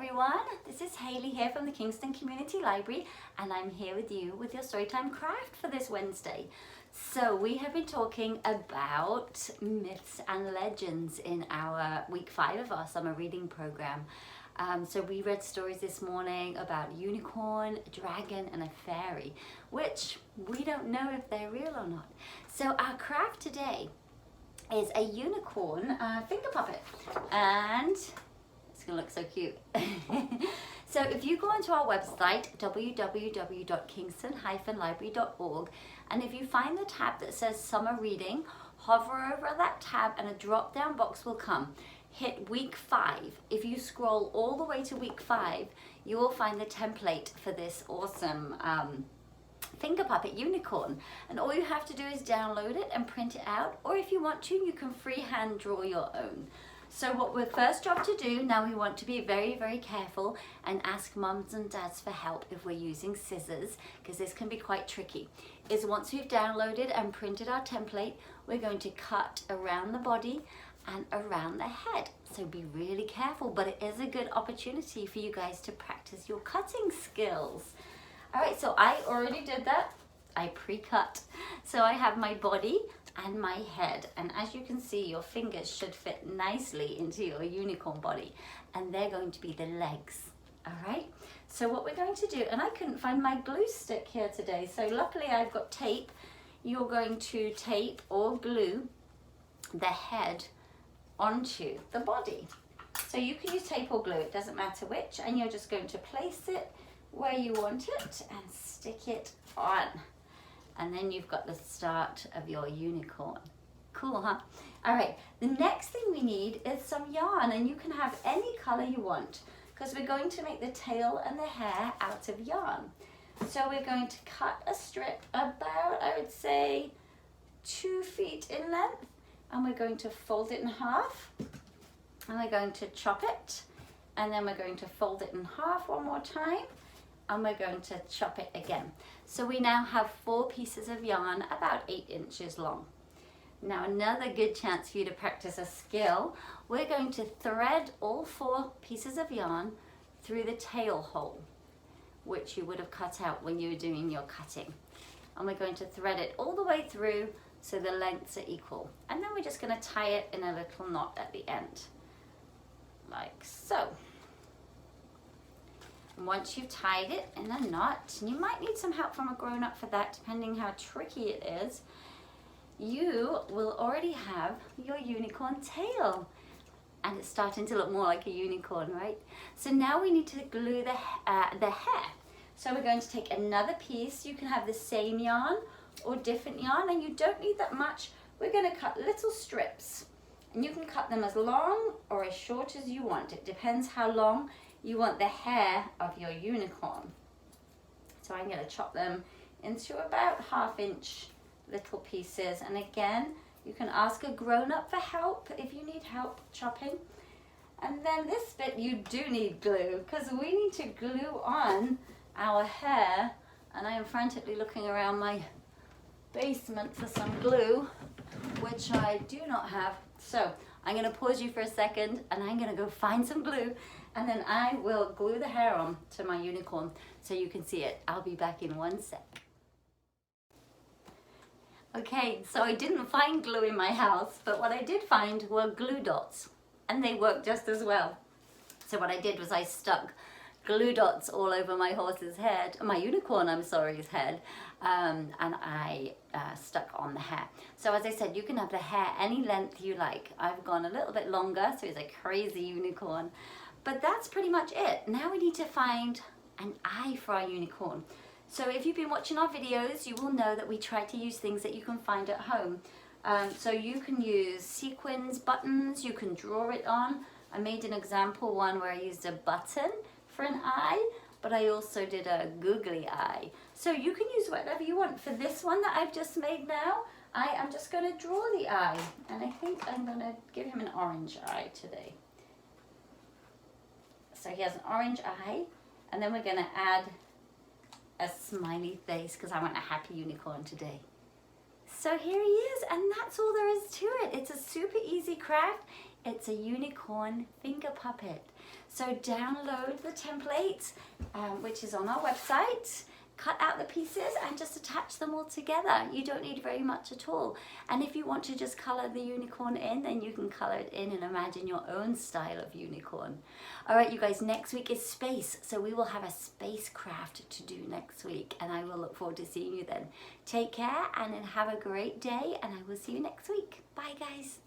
everyone, this is Hayley here from the Kingston Community Library, and I'm here with you with your Storytime Craft for this Wednesday. So we have been talking about myths and legends in our week 5 of our summer reading program. So we read stories this morning about a unicorn, a dragon and a fairy, which we don't know if they're real or not. So our craft today is a unicorn finger puppet, and it's gonna look so cute. So if you go onto our website, www.kingston-library.org, and if you find the tab that says summer reading, hover over that tab and a drop down box will come. Hit week 5. If you scroll all the way to week 5, you will find the template for this awesome finger puppet unicorn, and all you have to do is download it and print it out, or if you want to, you can freehand draw your own. So what we're first job to do, now we want to be very, very careful and ask mums and dads for help if we're using scissors, because this can be quite tricky, is once we've downloaded and printed our template, we're going to cut around the body and around the head. So be really careful, but it is a good opportunity for you guys to practice your cutting skills. All right, so I already did that. I pre-cut. So I have my body and my head, and as you can see, your fingers should fit nicely into your unicorn body, and they're going to be the legs. All right, so what we're going to do, and I couldn't find my glue stick here today, so luckily I've got tape. You're going to tape or glue the head onto the body. So you can use tape or glue, it doesn't matter which, and you're just going to place it where you want it and stick it on. And then you've got the start of your unicorn. Cool, huh? All right, the next thing we need is some yarn, and you can have any color you want, because we're going to make the tail and the hair out of yarn. So we're going to cut a strip about, I would say, 2 feet in length, and we're going to fold it in half, and we're going to chop it, and then we're going to fold it in half one more time, and we're going to chop it again. So we now have 4 pieces of yarn about 8 inches long. Now another good chance for you to practice a skill, we're going to thread all 4 pieces of yarn through the tail hole, which you would have cut out when you were doing your cutting. And we're going to thread it all the way through so the lengths are equal. And then we're just going to tie it in a little knot at the end, like so. Once you've tied it in a knot, and you might need some help from a grown-up for that, depending how tricky it is, you will already have your unicorn tail. And it's starting to look more like a unicorn, right? So now we need to glue the hair. So we're going to take another piece. You can have the same yarn or different yarn, and you don't need that much. We're going to cut little strips, and you can cut them as long or as short as you want. It depends how long you want the hair of your unicorn. So I'm going to chop them into about 1/2 inch little pieces. And again, you can ask a grown-up for help if you need help chopping. And then this bit you do need glue, because we need to glue on our hair. And I am frantically looking around my basement for some glue, which I do not have. So I'm going to pause you for a second, and I'm going to go find some glue, and then I will glue the hair on to my unicorn so you can see it. I'll be back in 1 sec. Okay, so I didn't find glue in my house, but what I did find were glue dots, and they work just as well. So what I did was I stuck glue dots all over my horse's head, my unicorn, I'm sorry, head, and I stuck on the hair. So as I said, you can have the hair any length you like. I've gone a little bit longer, so it's a crazy unicorn. But that's pretty much it. Now we need to find an eye for our unicorn. So if you've been watching our videos, you will know that we try to use things that you can find at home. So you can use sequins, buttons, you can draw it on. I made an example one where I used a button for an eye, but I also did a googly eye. So you can use whatever you want. For this one that I've just made now, I am just going to draw the eye, and I think I'm going to give him an orange eye today. So he has an orange eye, and then we're going to add a smiley face because I want a happy unicorn today. So here he is, and that's all there is to it. It's a super easy craft. It's a unicorn finger puppet. So download the template, which is on our website. Cut out the pieces and just attach them all together. You don't need very much at all. And if you want to just color the unicorn in, then you can color it in and imagine your own style of unicorn. All right, you guys, next week is space. So we will have a spacecraft to do next week, and I will look forward to seeing you then. Take care and then have a great day, and I will see you next week. Bye, guys.